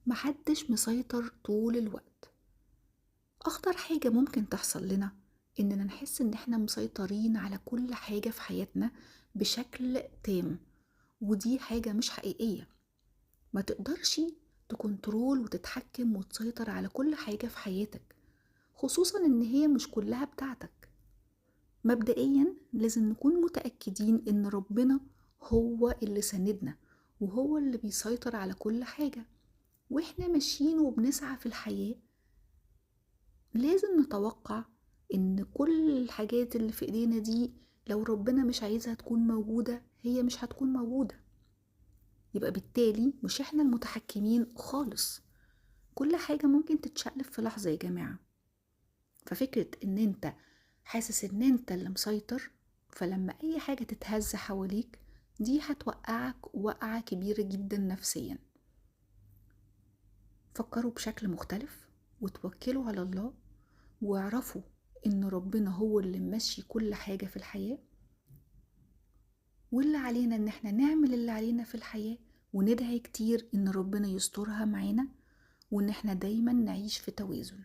محدش مسيطر طول الوقت. أخطر حاجة ممكن تحصل لنا إننا نحس إن إحنا مسيطرين على كل حاجة في حياتنا بشكل تام، ودي حاجة مش حقيقية. ما تقدرش تكنترول وتتحكم وتسيطر على كل حاجة في حياتك، خصوصا إن هي مش كلها بتاعتك. مبدئيا لازم نكون متأكدين إن ربنا هو اللي سندنا، وهو اللي بيسيطر على كل حاجة. وإحنا ماشيين وبنسعى في الحياة لازم نتوقع إن كل الحاجات اللي في إيدينا دي لو ربنا مش عايزها تكون موجودة هي مش هتكون موجودة. يبقى بالتالي مش إحنا المتحكمين خالص، كل حاجة ممكن تتشقلب في لحظة يا جماعة. ففكرة إن أنت حاسس إن أنت اللي مسيطر، فلما أي حاجة تتهز حواليك دي هتوقعك وقعة كبيرة جدا نفسيا. فكروا بشكل مختلف وتوكلوا على الله، واعرفوا إن ربنا هو اللي ممشي كل حاجة في الحياة، واللي علينا إن احنا نعمل اللي علينا في الحياة، وندعي كتير إن ربنا يسترها معانا، وإن احنا دايما نعيش في توازن.